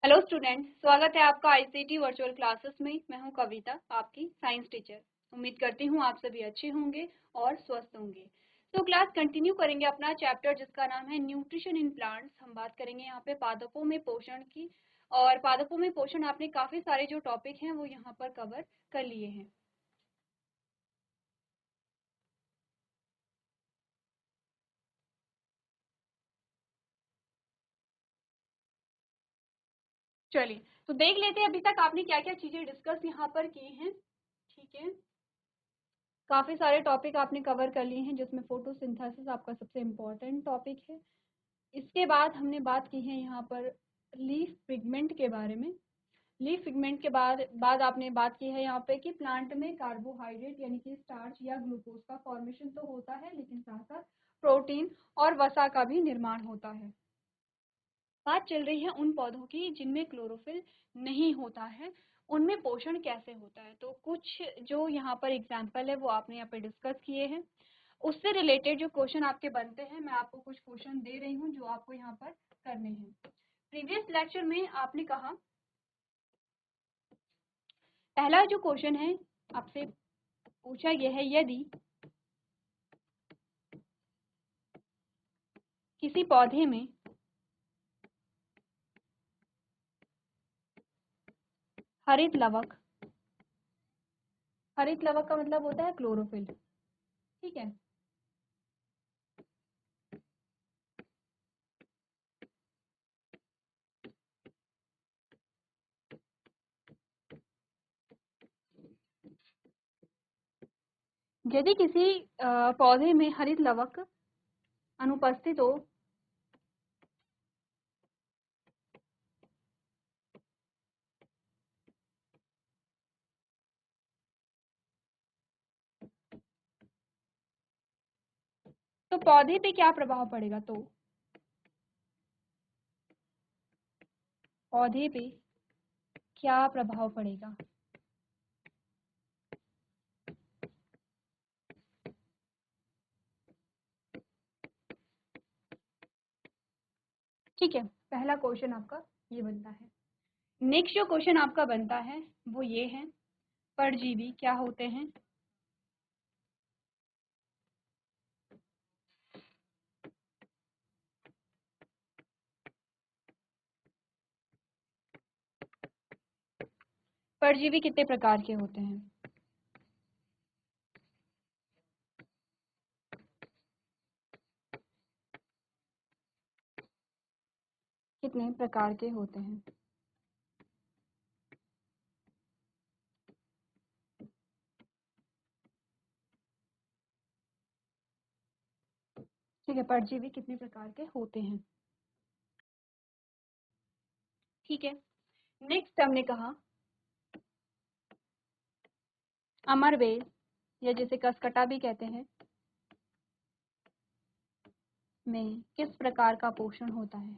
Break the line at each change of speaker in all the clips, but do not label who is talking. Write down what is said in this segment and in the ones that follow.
Hello students, स्वागत है आपका आईसीटी वर्चुअल क्लासेस में। मैं हूं कविता, आपकी साइंस टीचर। उम्मीद करती हूं आप सभी अच्छे होंगे और स्वस्थ होंगे। तो क्लास कंटिन्यू करेंगे अपना चैप्टर जिसका नाम है न्यूट्रिशन इन प्लांट्स। हम बात करेंगे यहाँ पे पादपों में पोषण की, और पादपों में पोषण आपने काफी सारे जो टॉपिक हैं वो यहाँ पर कवर कर लिए हैं। चलिए तो देख लेते हैं अभी तक आपने क्या क्या चीजें डिस्कस यहाँ पर की हैं। ठीक है, काफी सारे टॉपिक आपने कवर कर लिए हैं जिसमें फोटोसिंथेसिस आपका सबसे इम्पोर्टेंट टॉपिक है। इसके बाद हमने बात की है यहाँ पर लीफ पिगमेंट के बारे में। लीफ पिगमेंट के बाद आपने बात की है यहाँ पे कि प्लांट में कार्बोहाइड्रेट यानी कि स्टार्च या ग्लूकोज का फॉर्मेशन तो होता है, लेकिन साथ साथ प्रोटीन और वसा का भी निर्माण होता है। बात चल रही है उन पौधों की जिनमें क्लोरोफिल नहीं होता है, उनमें पोषण कैसे होता है। तो कुछ जो यहाँ पर एग्जाम्पल है वो आपने यहाँ पे डिस्कस किए हैं। उससे रिलेटेड जो क्वेश्चन आपके बनते हैं, मैं आपको कुछ क्वेश्चन दे रही हूँ जो आपको यहाँ पर करने हैं। प्रीवियस लेक्चर में आपने कहा, पहला जो क्वेश्चन है आपसे पूछा यह है, यदि किसी पौधे में हरित लवक, हरित लवक का मतलब होता है क्लोरोफिल, ठीक है, यदि किसी पौधे में हरित लवक अनुपस्थित हो तो पौधे पे क्या प्रभाव पड़ेगा। तो पौधे पे क्या प्रभाव पड़ेगा। ठीक है, पहला क्वेश्चन आपका ये बनता है। नेक्स्ट जो क्वेश्चन आपका बनता है वो ये है, परजीवी क्या होते हैं। परजीवी कितने प्रकार के होते हैं। कितने प्रकार के होते हैं। ठीक है, परजीवी कितने प्रकार के होते हैं। ठीक है, नेक्स्ट हमने कहा अमरवेल या जिसे कसकटा भी कहते हैं में किस प्रकार का पोषण होता है।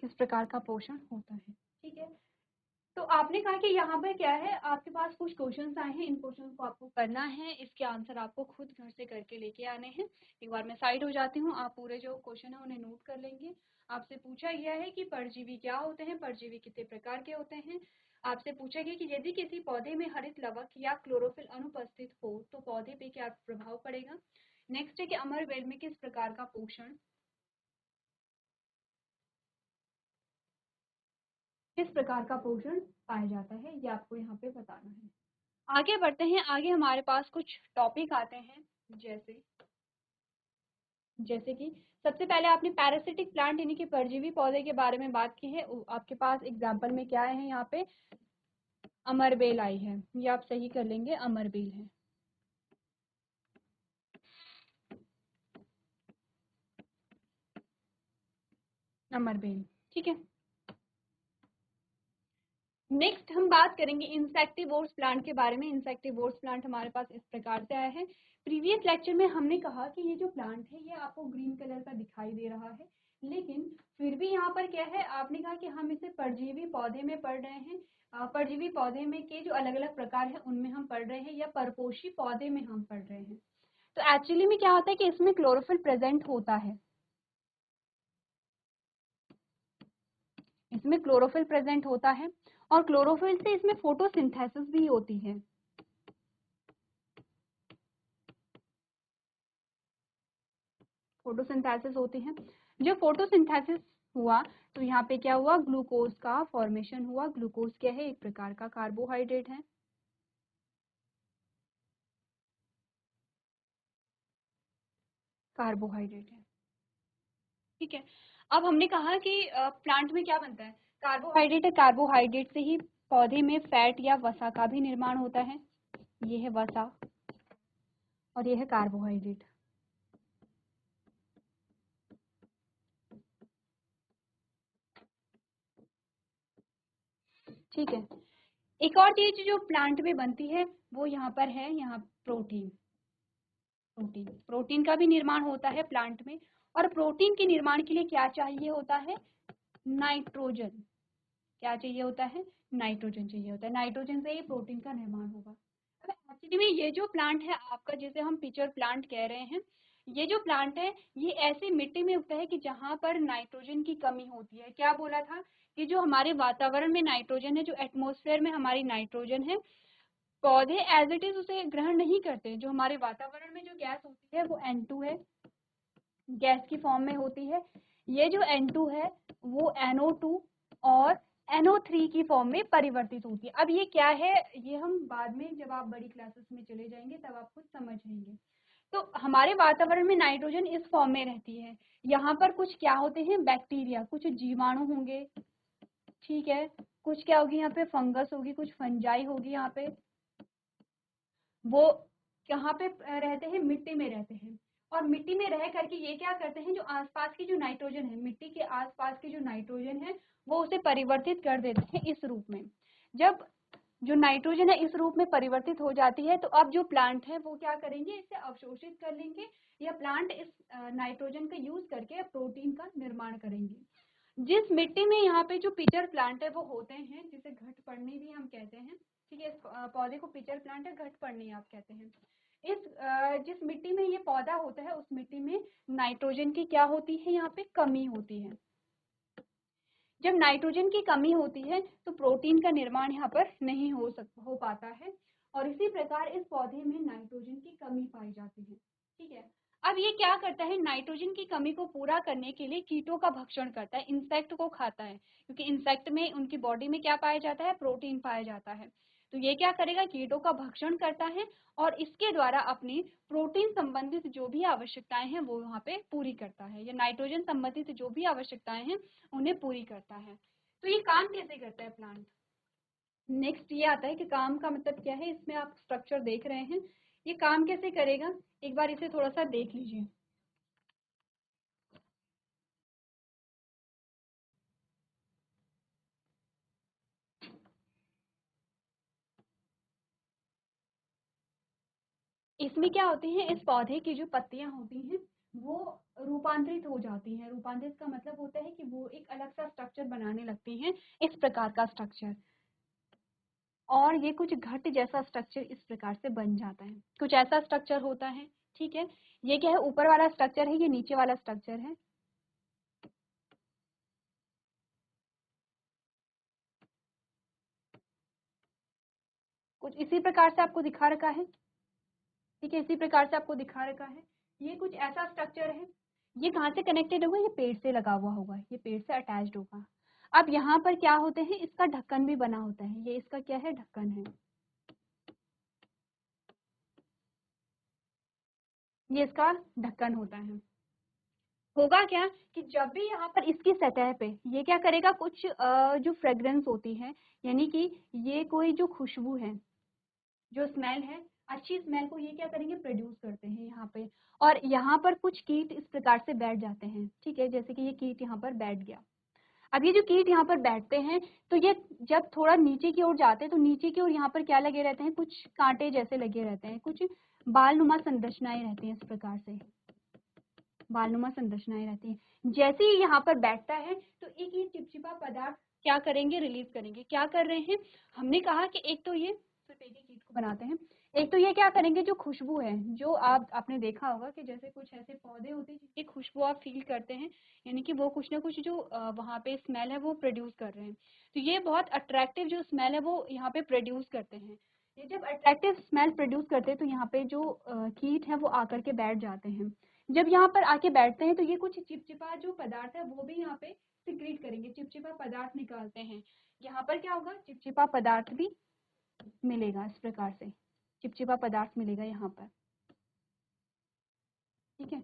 किस प्रकार का पोषण होता है। ठीक है, तो आपने कहा कि यहाँ पे क्या है, आपके पास कुछ क्वेश्चंस आए हैं, इन क्वेश्चंस को आपको करना है, इसके आंसर आपको खुद घर से करके लेके आने हैं। एक बार मैं साइड हो जाती हूँ, आप पूरे जो क्वेश्चन है उन्हें नोट कर लेंगे। आपसे पूछा गया है कि परजीवी क्या होते हैं, परजीवी कितने प्रकार के होते हैं। आपसे पूछा गया कि यदि किसी पौधे में हरित लवक या क्लोरोफिल अनुपस्थित हो तो पौधे पे क्या प्रभाव पड़ेगा। नेक्स्ट है कि अमरवेल में किस प्रकार का पोषण, किस प्रकार का पोषण पाया जाता है, ये आपको यहाँ पे बताना है। आगे बढ़ते हैं, आगे हमारे पास कुछ टॉपिक आते हैं, जैसे जैसे कि सबसे पहले आपने पैरासिटिक प्लांट यानी कि परजीवी पौधे के बारे में बात की है। आपके पास एग्जाम्पल में क्या है, यहाँ पे अमरबेल आई है, ये आप सही कर लेंगे, अमरबेल है। अमरबेल, ठीक है। नेक्स्ट हम बात करेंगे इंसेक्टिवोर्स प्लांट के बारे में। इंसेक्टिवोर्स प्लांट हमारे पास इस प्रकार से आया है। प्रीवियस लेक्चर में हमने कहा कि ये जो प्लांट है ये आपको ग्रीन कलर का दिखाई दे रहा है, लेकिन फिर भी यहाँ पर क्या है, आपने कहा कि हम इसे परजीवी पौधे में पढ़ रहे हैं, परजीवी पौधे में के जो अलग अलग प्रकार हैं उनमें हम पढ़ रहे हैं, या परपोषी पौधे में हम पढ़ रहे हैं। तो एक्चुअली में क्या होता है कि इसमें क्लोरोफिल प्रेजेंट होता है, इसमें क्लोरोफिल प्रेजेंट होता है, और क्लोरोफिल से इसमें फोटोसिंथेसिस भी होती है। फोटोसिंथेसिस होती है। जो फोटोसिंथेसिस हुआ तो यहाँ पे क्या हुआ, ग्लूकोज का फॉर्मेशन हुआ। ग्लूकोज क्या है, एक प्रकार का कार्बोहाइड्रेट है। कार्बोहाइड्रेट है, ठीक है। अब हमने कहा कि प्लांट में क्या बनता है, कार्बोहाइड्रेट है। कार्बोहाइड्रेट से ही पौधे में फैट या वसा का भी निर्माण होता है। ये है वसा और ये है कार्बोहाइड्रेट, ठीक है। एक और चीज जो प्लांट में बनती है वो यहाँ पर है, यहाँ प्रोटीन। प्रोटीन प्रोटीन का भी निर्माण होता है प्लांट में, और प्रोटीन के निर्माण के लिए क्या चाहिए होता है, नाइट्रोजन। क्या चाहिए होता है, नाइट्रोजन चाहिए होता है। नाइट्रोजन से ही प्रोटीन का निर्माण होगा। अब एक्चुअली में ये जो प्लांट है आपका, जिसे हम पिचर प्लांट कह रहे हैं, ये जो प्लांट है ये ऐसी मिट्टी में उगता है कि जहाँ पर नाइट्रोजन की कमी होती है। क्या बोला था कि जो हमारे वातावरण में नाइट्रोजन है, जो एटमॉस्फेयर में हमारी नाइट्रोजन है, पौधे एज इट इज उसे ग्रहण नहीं करते। जो हमारे वातावरण में जो गैस होती है वो N2 है, गैस की फॉर्म में होती है। ये जो N2 है वो NO2 और NO3 की फॉर्म में परिवर्तित होती है। अब ये क्या है, ये हम बाद में जब आप बड़ी क्लासेस में चले जाएंगे तब आप खुद समझ लेंगे। तो हमारे वातावरण में नाइट्रोजन इस फॉर्म में रहती है। यहाँ पर कुछ क्या होते हैं, बैक्टीरिया, कुछ जीवाणु होंगे, ठीक है। कुछ क्या होगी, यहाँ पे फंगस होगी, कुछ फंजाई होगी। यहाँ पे वो कहाँ पे रहते हैं, मिट्टी में रहते हैं। और मिट्टी में रह करके ये क्या करते हैं, जो आसपास की जो नाइट्रोजन है, मिट्टी के आसपास की जो नाइट्रोजन है वो उसे परिवर्तित कर देते हैं इस रूप में। जब जो नाइट्रोजन है इस रूप में परिवर्तित हो जाती है तो अब जो प्लांट है वो क्या करेंगे, इसे अवशोषित कर लेंगे, या प्लांट इस नाइट्रोजन का यूज करके प्रोटीन का निर्माण करेंगे। जिस मिट्टी में यहाँ पे जो पिचर प्लांट है वो होते हैं, जिसे घटपर्णी भी हम कहते हैं, ठीक है। इस पौधे को पिचर प्लांट है घटपर्णी आप कहते हैं। इस जिस मिट्टी में ये पौधा होता है उस मिट्टी में नाइट्रोजन की क्या होती है, यहाँ पे कमी होती है। जब नाइट्रोजन की कमी होती है तो प्रोटीन का निर्माण यहाँ पर नहीं हो पाता है, और इसी प्रकार इस पौधे में नाइट्रोजन की कमी पाई जाती है, ठीक है। अब ये क्या करता है, नाइट्रोजन की कमी को पूरा करने के लिए कीटों का भक्षण करता है, इंसेक्ट को खाता है, क्योंकि इंसेक्ट में उनकी बॉडी में क्या पाया जाता है, प्रोटीन पाया जाता है। तो ये क्या करेगा, कीटों का भक्षण करता है और इसके द्वारा अपनी प्रोटीन संबंधित जो भी आवश्यकताएं हैं वो वहाँ पे पूरी करता है, या नाइट्रोजन संबंधित जो भी आवश्यकताएं हैं उन्हें पूरी करता है। तो ये काम कैसे करता है प्लांट। नेक्स्ट ये आता है कि काम का मतलब क्या है, इसमें आप स्ट्रक्चर देख रहे हैं, ये काम कैसे करेगा, एक बार इसे थोड़ा सा देख लीजिए। इसमें क्या होती है, इस पौधे की जो पत्तियां होती हैं वो रूपांतरित हो जाती हैं। रूपांतरित का मतलब होता है कि वो एक अलग सा स्ट्रक्चर बनाने लगती हैं, इस प्रकार का स्ट्रक्चर, और ये कुछ घट जैसा स्ट्रक्चर इस प्रकार से बन जाता है, कुछ ऐसा स्ट्रक्चर होता है, ठीक है। ये क्या है, ऊपर वाला स्ट्रक्चर है, ये नीचे वाला स्ट्रक्चर है। कुछ इसी प्रकार से आपको दिखा रखा है, ठीक है, इसी प्रकार से आपको दिखा रखा है। ये कुछ ऐसा स्ट्रक्चर है। ये कहाँ से कनेक्टेड होगा, ये पेड़ से लगा हुआ होगा, ये पेड़ से अटैच्ड होगा। अब यहाँ पर क्या होते हैं, इसका ढक्कन भी बना होता है, ये इसका क्या है, ढक्कन है, ये इसका ढक्कन होता है। होगा क्या कि जब भी यहाँ पर इसकी सतह पे ये क्या करेगा, कुछ जो फ्रेग्रेंस होती है, यानी कि ये कोई जो खुशबू है, जो स्मेल है, अच्छी स्मेल को ये क्या करेंगे, प्रोड्यूस करते हैं यहाँ पे। और यहाँ पर कुछ कीट इस प्रकार से बैठ जाते हैं, ठीक है, जैसे कि ये कीट यहाँ पर बैठ गया। अब ये जो कीट यहाँ पर बैठते हैं तो ये जब थोड़ा नीचे की ओर जाते हैं तो नीचे की ओर यहाँ पर क्या लगे रहते हैं, कुछ कांटे जैसे लगे रहते हैं, कुछ बाल नुमा संरचनाएं रहती हैं इस प्रकार से, बालनुमा संरचनाएं रहती हैं। जैसे ही यहाँ पर बैठता है तो एक ये चिपचिपा पदार्थ क्या करेंगे, रिलीज करेंगे। क्या कर रहे हैं, हमने कहा कि एक तो ये सिर्फ एक ही कीट को बनाते हैं, एक तो ये क्या करेंगे, जो खुशबू है, जो आपने देखा होगा कि जैसे कुछ ऐसे पौधे होते हैं जिनकी खुशबू आप फील करते हैं, यानी कि वो कुछ ना कुछ जो वहाँ पे स्मेल है वो प्रोड्यूस कर रहे हैं। तो ये बहुत अट्रैक्टिव जो स्मेल है वो यहाँ पे प्रोड्यूस करते हैं। ये जब अट्रैक्टिव स्मेल प्रोड्यूस करते हैं तो यहाँ पे जो कीट है वो आकर के बैठ जाते हैं। जब यहाँ पर आके बैठते हैं तो ये कुछ चिपचिपा जो पदार्थ है वो भी यहाँ पे सिक्रीट करेंगे, चिपचिपा पदार्थ निकालते हैं। यहाँ पर क्या होगा, चिपचिपा पदार्थ भी मिलेगा, इस प्रकार से चिपचिपा पदार्थ मिलेगा यहाँ पर। ठीक है,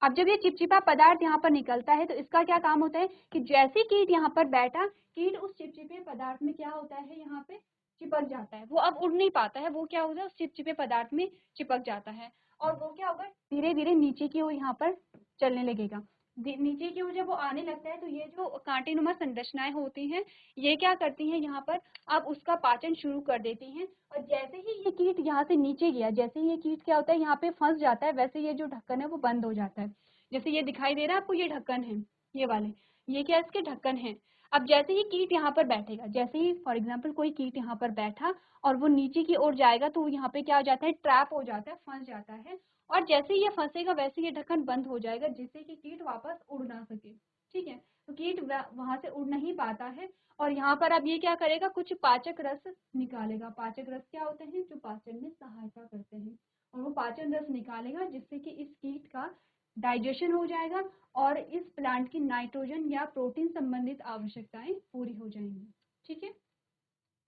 अब जब ये चिपचिपा पदार्थ यहाँ पर निकलता है तो इसका क्या काम होता है कि जैसे कीट यहाँ पर बैठा, कीट उस चिपचिपे पदार्थ में क्या होता है, यहाँ पे चिपक जाता है। वो अब उड़ नहीं पाता है, वो क्या होता है, उस चिपचिपे पदार्थ में चिपक जाता है और वो क्या होगा, धीरे धीरे नीचे की ओर यहाँ पर चलने लगेगा। नीचे की ओर जब वो आने लगता है तो ये जो कांटेनुमा संरचनाएं होती हैं ये क्या करती हैं, यहाँ पर अब उसका पाचन शुरू कर देती हैं। और जैसे ही ये कीट यहाँ से नीचे गया, जैसे ही ये कीट क्या होता है, यहाँ पे फंस जाता है, वैसे ये जो ढक्कन है वो बंद हो जाता है। जैसे ये दिखाई दे रहा है आपको, ये ढक्कन है, ये वाले, ये क्या इसके ढक्कन है। अब जैसे ही कीट यहाँ पर बैठेगा, जैसे ही फॉर एग्जांपल कोई कीट यहाँ पर बैठा और वो नीचे की ओर जाएगा तो यहाँ पे क्या हो जाता है, ट्रैप हो जाता है, फंस जाता है। और जैसे ही ये फंसेगा वैसे ये ढक्कन बंद हो जाएगा जिससे कि कीट वापस उड़ ना सके। ठीक है, तो कीट वहां से उड़ नहीं पाता है। और यहाँ पर अब ये क्या करेगा, कुछ पाचक रस निकालेगा। पाचक रस क्या होते हैं, जो पाचन में सहायता करते हैं, और वो पाचन रस निकालेगा जिससे कि इस कीट का डाइजेशन हो जाएगा और इस प्लांट की नाइट्रोजन या प्रोटीन संबंधित आवश्यकताएं पूरी हो जाएंगी। ठीक है,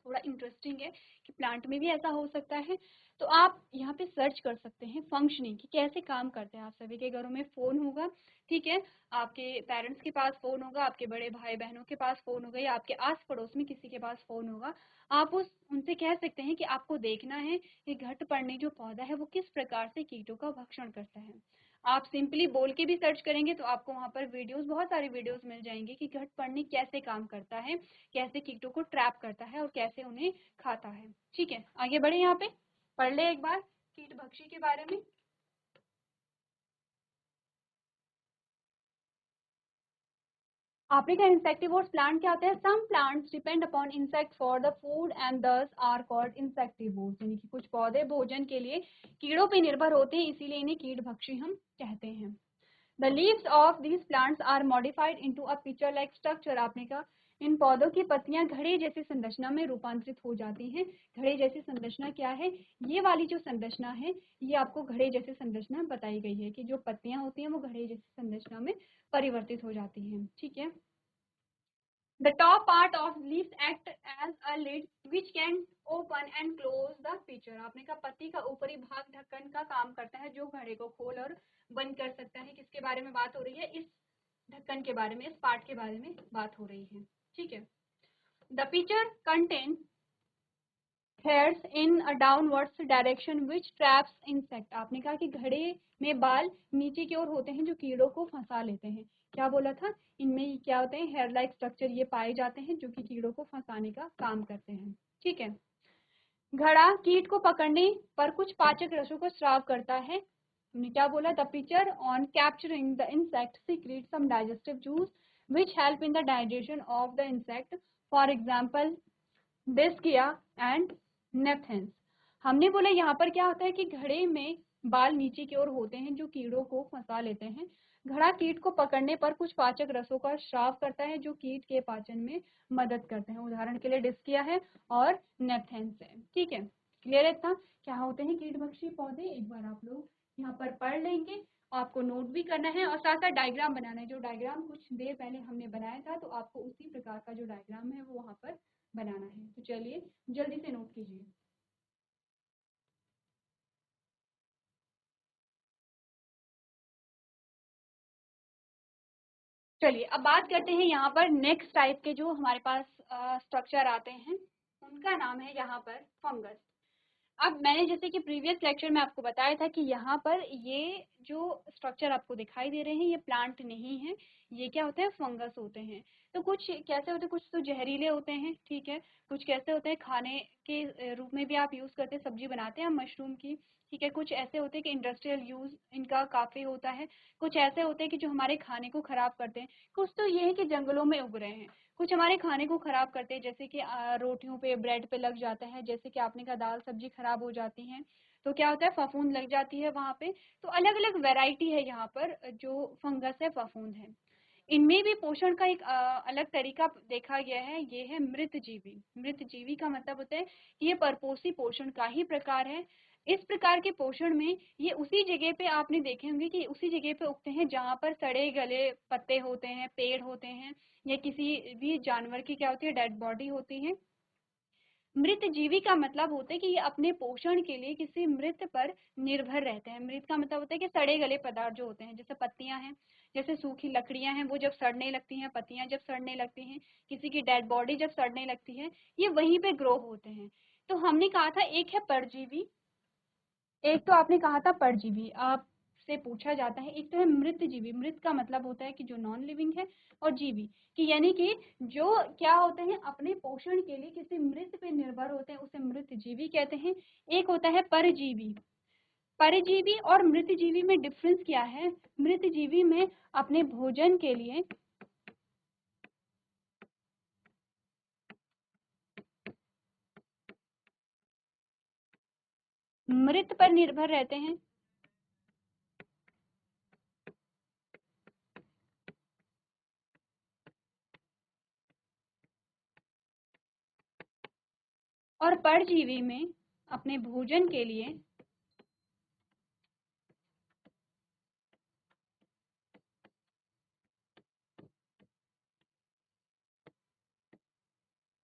थोड़ा इंटरेस्टिंग है कि प्लांट में भी ऐसा हो सकता है। तो आप यहाँ पे सर्च कर सकते हैं फंक्शनिंग कि कैसे काम करते हैं। आप सभी के घरों में फ़ोन होगा, ठीक है, आपके पेरेंट्स के पास फ़ोन होगा, आपके बड़े भाई बहनों के पास फ़ोन होगा, या आपके आस पड़ोस में किसी के पास फ़ोन होगा। आप उनसे कह सकते हैं कि आपको देखना है कि घटपर्णी जो पौधा है वो किस प्रकार से कीटों का भक्षण करता है। आप सिंपली बोल के भी सर्च करेंगे तो आपको वहाँ पर वीडियोस, बहुत सारी वीडियोस मिल जाएंगी कि घटपर्णी कैसे काम करता है, कैसे कीटों को ट्रैप करता है और कैसे उन्हें खाता है। ठीक है, आगे बढ़े, यहाँ पे पढ़ ले एक बार कीट भक्षी के बारे में। आपने कहा इंसेक्टिवोर्स प्लांट क्या होते हैं, some plants depend upon insect for the food and these are called insectivores, यानी कि कुछ पौधे भोजन के लिए कीड़ों पे निर्भर होते हैं, इसीलिए इन्हें कीट भक्षी हम कहते हैं। The leaves of these plants are modified into a pitcher-like structure। आपने कहा इन पौधों की पत्तियां घड़े जैसी संरचना में रूपांतरित हो जाती हैं। घड़े जैसी संरचना क्या है, ये वाली जो संरचना है ये आपको घड़े जैसी संरचना बताई गई है कि जो पत्तियां होती हैं वो घड़े जैसी संरचना में परिवर्तित हो जाती हैं। ठीक है, The top part of leaves act as a lid which can open and close the pitcher। आपने कहा पत्ती का ऊपरी भाग ढक्कन का काम करता है जो घड़े को खोल और बंद कर सकता है। किसके बारे में बात हो रही है, इस ढक्कन के बारे में, इस पार्ट के बारे में बात हो रही है। ठीक है, The pitcher contain hairs in a downwards direction which traps insect। आपने कहा कि घड़े में बाल नीचे की ओर होते हैं जो कीड़ों को फंसा लेते हैं। क्या बोला था, इनमें क्या होते हैं, हेयर लाइक स्ट्रक्चर ये पाए जाते हैं जो कि कीड़ों को फंसाने का काम करते हैं। ठीक है, घड़ा कीट को पकड़ने पर कुछ पाचक रसों को स्राव करता है। हमने क्या बोला, the picture on capturing the insect secrete some digestive juice which help in the digestion of the insect, for example डिस्किया एंड नेपथेंस। हमने बोला यहाँ पर क्या होता है कि घड़े में बाल नीचे की ओर होते हैं जो कीड़ों को फंसा लेते हैं। घड़ा कीट को पकड़ने पर कुछ पाचक रसों का स्राव करता है जो कीट के पाचन में मदद करते हैं। उदाहरण के लिए डिस्किया है और नेपथेंस है। ठीक है, क्लियर है इतना, क्या होते हैं कीट भक्षी पौधे, एक बार आप लोग यहाँ पर पढ़ लेंगे। आपको नोट भी करना है और साथ साथ डायग्राम बनाना है। जो डायग्राम कुछ देर पहले हमने बनाया था तो आपको उसी प्रकार का जो डायग्राम है वो वहाँ पर बनाना है। तो चलिए जल्दी से नोट कीजिए। चलिए अब बात करते हैं यहाँ पर नेक्स्ट टाइप के जो हमारे पास स्ट्रक्चर आते हैं, उनका नाम है यहाँ पर फंगस। अब मैंने जैसे कि प्रीवियस लेक्चर में आपको बताया था कि यहाँ पर ये जो स्ट्रक्चर आपको दिखाई दे रहे हैं ये प्लांट नहीं है, ये क्या होते हैं, फंगस होते हैं। तो कुछ कैसे होते हैं, कुछ तो जहरीले होते हैं, ठीक है, कुछ कैसे होते हैं खाने के रूप में भी आप यूज़ करते हैं, सब्जी बनाते हैं हम मशरूम की, ठीक है। कुछ ऐसे होते हैं कि इंडस्ट्रियल यूज़ इनका काफ़ी होता है, कुछ ऐसे होते हैं कि जो हमारे खाने को ख़राब करते हैं। कुछ तो ये है कि जंगलों में उग रहे हैं, कुछ हमारे खाने को ख़राब करते हैं, जैसे कि रोटियों पे, ब्रेड पे लग जाता है, जैसे कि आपने कहा दाल सब्जी ख़राब हो जाती हैं, तो क्या होता है, फफूंद लग जाती है वहाँ पे। तो अलग अलग वैरायटी है यहाँ पर जो फंगस है, फफूंद है। इनमें भी पोषण का एक अलग तरीका देखा गया है, ये है मृतजीवी। मृतजीवी का मतलब होता है कि ये परपोषी पोषण का ही प्रकार है। इस प्रकार के पोषण में ये उसी जगह पे आपने देखे होंगे कि उसी जगह पे उगते हैं जहाँ पर सड़े गले पत्ते होते हैं, पेड़ होते हैं, या किसी भी जानवर की क्या होती है, डेड बॉडी होती है। मृत जीवी का मतलब होता है कि ये अपने पोषण के लिए किसी मृत पर निर्भर रहते हैं। मृत का मतलब होता है कि सड़े गले पदार्थ जो होते हैं, जैसे पत्तियां हैं, जैसे सूखी लकड़ियां हैं, वो जब सड़ने लगती हैं, पत्तियां जब सड़ने लगती हैं, किसी की डेड बॉडी जब सड़ने लगती है, ये वहीं पे ग्रो होते हैं। तो हमने कहा था एक है परजीवी, एक तो आपने कहा था परजीवी, आपसे पूछा जाता है, एक तो है मृत जीवी। मृत का मतलब होता है कि जो नॉन लिविंग है, और जीवी कि यानी कि जो क्या होते हैं, अपने पोषण के लिए किसी मृत पे निर्भर होते हैं, उसे मृत जीवी कहते हैं। एक होता है परजीवी। परजीवी और मृत जीवी में डिफरेंस क्या है, मृत जीवी में अपने भोजन के लिए मृत पर निर्भर रहते हैं, और परजीवी में अपने भोजन के लिए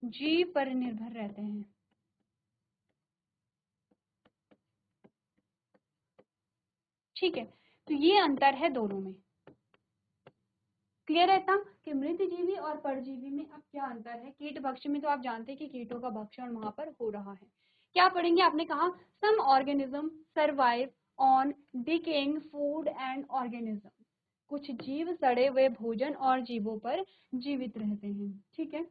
जीव पर निर्भर रहते हैं। ठीक है, तो ये अंतर है दोनों में। क्लियर है इतना कि मृतजीवी और परजीवी में अब क्या अंतर है। कीट भक्ष में तो आप जानते हैं कि कीटों का भक्षण वहां पर हो रहा है। क्या पढ़ेंगे, आपने कहा some organism survive on decaying food and organism. कुछ जीव सड़े हुए भोजन और जीवों पर जीवित रहते हैं, ठीक है।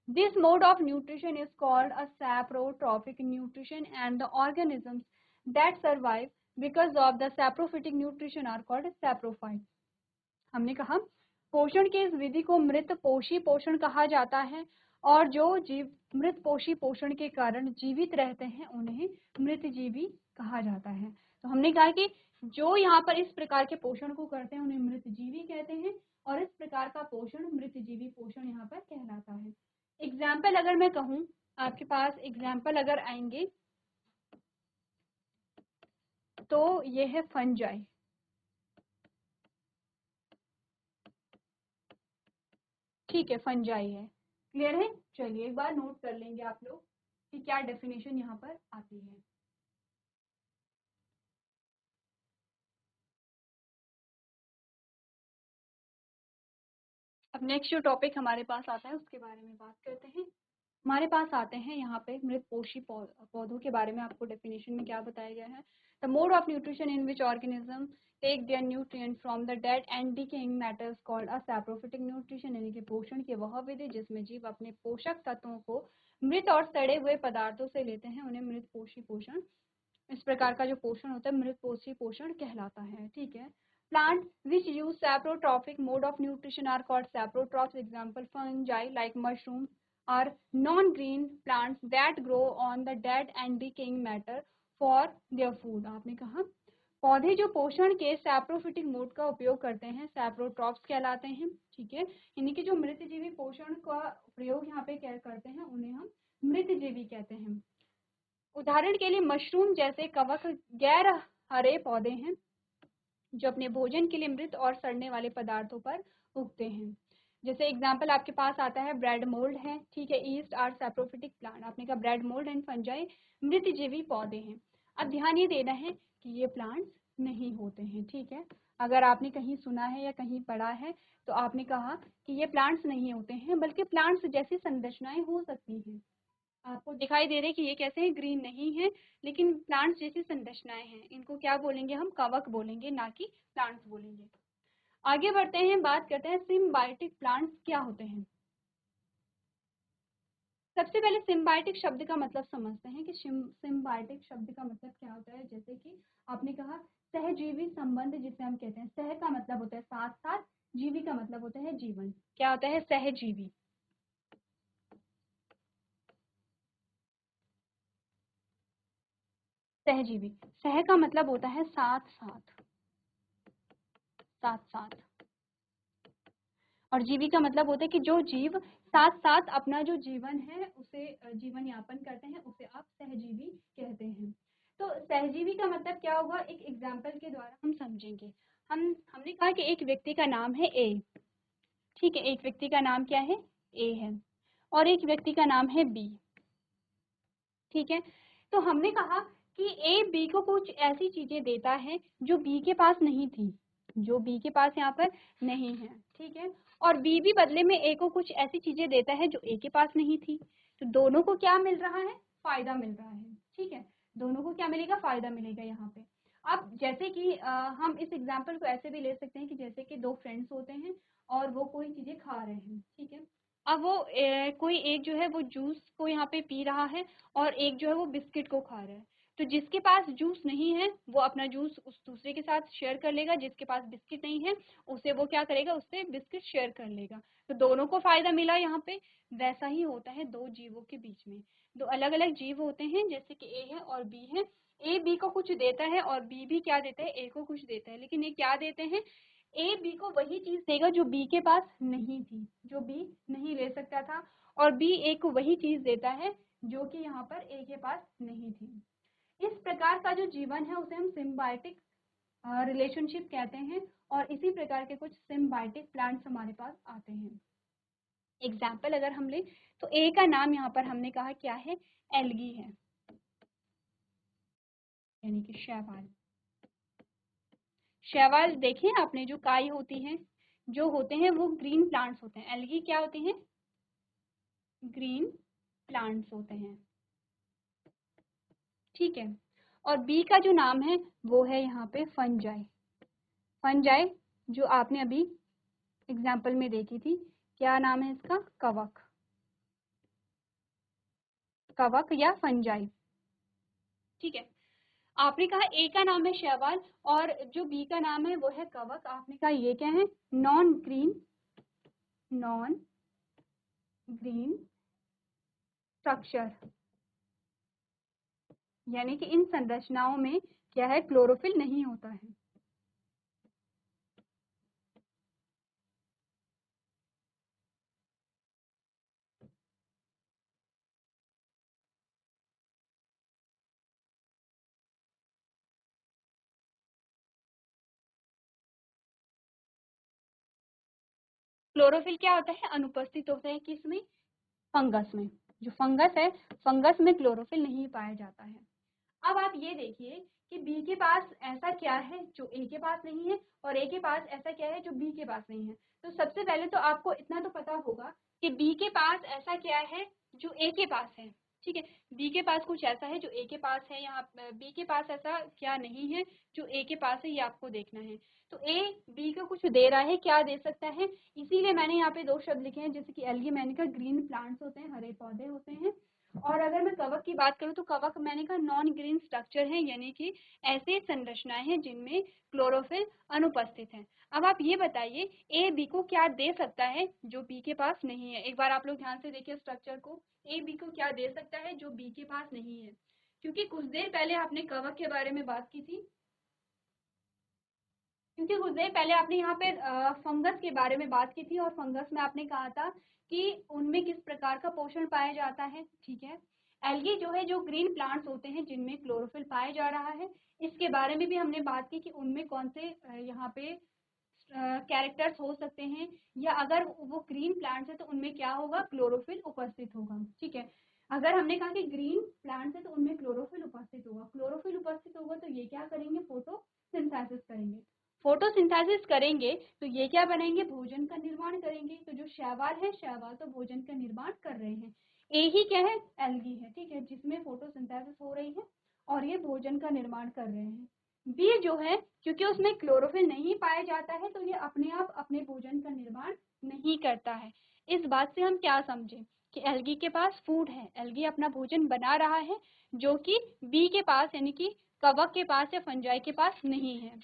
This mode of nutrition is called a saprotrophic nutrition, and the organisms that survive because of the saprophytic nutrition are called saprophytes. हमने कहा पोषण के इस विधि को मृत पोषी पोषण कहा जाता है, और जो जीव मृत पोषी पोषण के कारण जीवित रहते हैं उन्हें मृतजीवी कहा जाता है। तो हमने कहा कि जो यहाँ पर इस प्रकार के पोषण को करते हैं उन्हें मृतजीवी कहते हैं, और इस प्रकार का पोषण मृतजीवी पोषण यहाँ पर कहलाता है। एग्जाम्पल अगर मैं कहूँ, आपके पास एग्जाम्पल अगर आएंगे तो ये है फंजाई, ठीक है, फंजाई है। क्लियर है, चलिए एक बार नोट कर लेंगे आप लोग कि क्या डेफिनेशन यहाँ पर आती है। अब नेक्स्ट जो टॉपिक हमारे पास आता है उसके बारे में बात करते हैं। हमारे पास आते हैं यहाँ पे मृत पोषी पौधों के बारे में। आपको डेफिनेशन में क्या बताया गया है, the mode of nutrition in which organism take their nutrient from the dead and decaying matters called a saprophytic nutrition, यानी कि पोषण की वह विधि जिसमें जीव अपने पोषक तत्वों को मृत और सड़े हुए पदार्थों से लेते हैं, उन्हें मृत पोषी पोषण, इस प्रकार का जो पोषण होता है मृत पोषी पोषण कहलाता है, ठीक है। Plant which use saprotrophic mode of nutrition are called saprotrophs. Example fungi like mushroom are non-green plants that grow on the dead and decaying matter for their food. आपने कहा पौधे जो पोषण के सैप्रोफिटिक मोड का उपयोग करते हैं सैप्रोट्रॉप्स कहलाते हैं, ठीक है। यानी कि जो मृतजीवी पोषण का प्रयोग यहाँ पे क्या करते हैं उन्हें हम मृतजीवी कहते हैं। उदाहरण के लिए मशरूम जैसे कवक गैर हरे पौधे हैं जो अपने भोजन के लिए मृत और सड़ने वाले पदार्थों पर उगते हैं। जैसे एग्जाम्पल आपके पास आता है ब्रेड मोल्ड है, ठीक है, ईस्ट आर सैप्रोफिटिक प्लांट। आपने कहा ब्रेड मोल्ड एंड फंजाई मृतजीवी पौधे हैं। अब ध्यान ये देना है कि ये प्लांट्स नहीं होते हैं, ठीक है। अगर आपने कहीं सुना है या कहीं पढ़ा है तो आपने कहा कि ये प्लांट्स नहीं होते हैं, बल्कि प्लांट्स जैसी संरचनाएं हो सकती हैं। आपको दिखाई दे रहे हैं कि ये कैसे हैं, ग्रीन नहीं है, लेकिन प्लांट्स जैसी संरचनाएं हैं। इनको क्या बोलेंगे हम, कवक बोलेंगे, ना कि प्लांट्स बोलेंगे। आगे बढ़ते हैं, बात करते हैं सिम्बायोटिक प्लांट्स क्या होते हैं। सबसे पहले सिम्बायोटिक शब्द का मतलब समझते हैं कि सिम्बायोटिक शब्द का मतलब क्या होता है। जैसे कि आपने कहा सहजीवी संबंध, जिसे हम कहते हैं, सह का मतलब होता है साथ साथ, जीवी का मतलब होता है जीवन। क्या होता है सहजीवी। सहजीवी, सह का मतलब होता है साथ साथ, साथ साथ, और जीवी का मतलब होता है कि जो जीव साथ साथ अपना जो जीवन है उसे जीवन यापन करते हैं, उसे आप सहजीवी कहते हैं। तो सहजीवी का मतलब क्या होगा, एक एग्जाम्पल के द्वारा हम समझेंगे। हमने कहा कि एक व्यक्ति का नाम है ए, ठीक है, एक व्यक्ति का नाम क्या है, ए है, और एक व्यक्ति का नाम है बी, ठीक है। तो हमने कहा कि ए बी को कुछ ऐसी चीजें देता है जो बी के पास नहीं थी, जो बी के पास यहाँ पर नहीं है, ठीक है, और बी भी बदले में ए को कुछ ऐसी चीजें देता है जो ए के पास नहीं थी। तो दोनों को क्या मिल रहा है, फायदा मिल रहा है, ठीक है, दोनों को क्या मिलेगा, फायदा मिलेगा यहाँ पे। अब जैसे कि हम इस एग्जाम्पल को ऐसे भी ले सकते हैं कि जैसे कि दो फ्रेंड्स होते हैं और वो कोई चीजें खा रहे हैं, ठीक है। अब वो कोई एक जो है वो जूस को यहाँ पे पी रहा है और एक जो है वो बिस्किट को खा रहा है। तो जिसके पास जूस नहीं है वो अपना जूस उस दूसरे के साथ शेयर कर लेगा, जिसके पास बिस्किट नहीं है उसे वो क्या करेगा, उससे बिस्किट शेयर कर लेगा। तो दोनों को फायदा मिला यहाँ पे। वैसा ही होता है दो जीवों के बीच में। दो अलग अलग जीव होते हैं, जैसे कि ए है और बी है। ए बी को कुछ देता है और बी भी क्या देता है, ए को कुछ देता है, लेकिन ये क्या देते हैं, ए बी को वही चीज देगा जो बी के पास नहीं थी, जो बी नहीं ले सकता था, और बी ए को वही चीज देता है जो कि यहाँ पर ए के पास नहीं थी। इस प्रकार का जो जीवन है उसे हम सिम्बायोटिक रिलेशनशिप कहते हैं, और इसी प्रकार के कुछ सिम्बायोटिक प्लांट्स हमारे पास आते हैं। एग्जाम्पल अगर हम ले तो ए का नाम यहाँ पर हमने कहा क्या है, एल्गी है, यानी कि शैवाल। शैवाल देखें आपने, जो काई होती है, जो होते हैं वो ग्रीन प्लांट्स होते हैं। एल्गी क्या होते हैं, ग्रीन प्लांट्स होते हैं, ठीक है। और बी का जो नाम है वो है यहाँ पे फंजाई। फंजाई जो आपने अभी एग्जाम्पल में देखी थी, क्या नाम है इसका, कवक, कवक या फंजाई, ठीक है। आपने कहा ए का नाम है शैवाल और जो बी का नाम है वो है कवक। आपने कहा ये क्या है, non green, non green structure, यानी कि इन संरचनाओं में क्या है, क्लोरोफिल नहीं होता है। क्लोरोफिल क्या होता है, अनुपस्थित होता है किसमें, फंगस में। जो फंगस है, फंगस में क्लोरोफिल नहीं पाया जाता है। अब आप ये देखिए कि बी के पास ऐसा क्या है जो ए के पास नहीं है, और ए के पास ऐसा क्या है जो बी के पास नहीं है। तो सबसे पहले तो आपको इतना तो पता होगा कि बी के पास ऐसा क्या है जो ए के पास है, ठीक है। बी के पास कुछ ऐसा है जो ए के पास है, यहाँ बी के पास ऐसा क्या नहीं है जो ए के पास है, ये आपको देखना है। तो ए बी को कुछ दे रहा है, क्या दे सकता है, इसीलिए मैंने यहाँ पे दो शब्द लिखे हैं, जैसे कि एल्गी मैंने कहा ग्रीन प्लांट्स होते हैं, हरे पौधे होते हैं, और अगर मैं कवक की बात करूं तो कवक मैंने कहा नॉन ग्रीन स्ट्रक्चर है, यानी कि ऐसे संरचनाएं हैं जिनमें क्लोरोफिल अनुपस्थित है। अब आप ये बताइए ए बी को क्या दे सकता है जो बी के पास नहीं है। एक बार आप लोग ध्यान से देखिए स्ट्रक्चर को, ए बी को क्या दे सकता है जो बी के पास नहीं है। क्योंकि कुछ देर पहले आपने कवक के बारे में बात की थी, क्योंकि कुछ देर पहले आपने यहाँ पे फंगस के बारे में बात की थी, और फंगस में आपने कहा था कि उनमें किस प्रकार का पोषण पाया जाता है, ठीक है। एल्गी जो है, जो ग्रीन प्लांट्स होते हैं जिनमें क्लोरोफिल पाया जा रहा है, इसके बारे में भी हमने बात की कि उनमें कौन से यहाँ पे कैरेक्टर्स हो सकते हैं, या अगर वो ग्रीन प्लांट्स है तो उनमें क्या होगा, क्लोरोफिल उपस्थित होगा, ठीक है। अगर हमने कहा कि ग्रीन प्लांट्स है तो उनमें क्लोरोफिल उपस्थित होगा, क्लोरोफिल उपस्थित होगा तो ये क्या करेंगे, फोटोसिंथेसिस करेंगे। फोटोसिंथेसिस करेंगे तो ये क्या बनेंगे, भोजन का निर्माण करेंगे। तो जो शैवाल है, शैवाल तो भोजन का निर्माण कर रहे हैं। ए ही क्या है, एल्गी है, ठीक है, जिसमें फोटोसिंथेसिस हो रही है और ये भोजन का निर्माण कर रहे हैं। बी जो है, क्योंकि उसमें क्लोरोफिल नहीं पाया जाता है, तो ये अपने आप अपने भोजन का निर्माण नहीं करता है। इस बात से हम क्या समझे कि एल्गी के पास फूड है, एल्गी अपना भोजन बना रहा है, जो कि बी के पास यानी कि कवक के पास या फंजाई के पास नहीं है।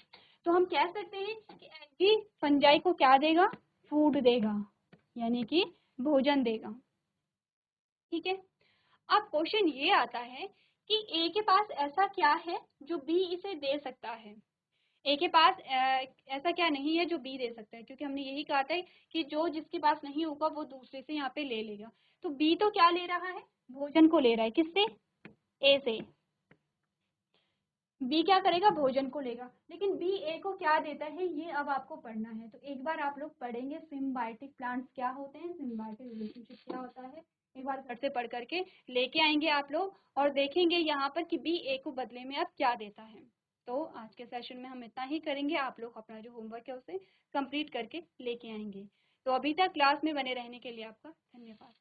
तो हम कह सकते हैं कि एल्गी फंजाई को क्या देगा? फूड देगा, यानी कि भोजन देगा। ठीक है। अब क्वेश्चन ये आता है कि ए के पास ऐसा क्या है जो बी इसे दे सकता है? ए के पास ऐसा क्या नहीं है जो बी दे सकता है, क्योंकि हमने यही कहा था कि जो जिसके पास नहीं होगा वो दूसरे से यहाँ पे ले लेगा। तो बी तो क्या ले रहा है? भोजन को ले रहा है। किससे? ए से। बी क्या करेगा? भोजन को लेगा। लेकिन बी ए को क्या देता है, ये अब आपको पढ़ना है। तो एक बार आप लोग पढ़ेंगे सिम्बायोटिक प्लांट्स क्या होते हैं, सिम्बायोटिक रिलेशनशिप क्या होता है, एक बार घर से पढ़ करके लेके आएंगे आप लोग और देखेंगे यहाँ पर कि बी ए को बदले में अब क्या देता है। तो आज के सेशन में हम इतना ही करेंगे, आप लोग अपना जो होमवर्क है उसे कंप्लीट करके लेके आएंगे। तो अभी तक क्लास में बने रहने के लिए आपका धन्यवाद।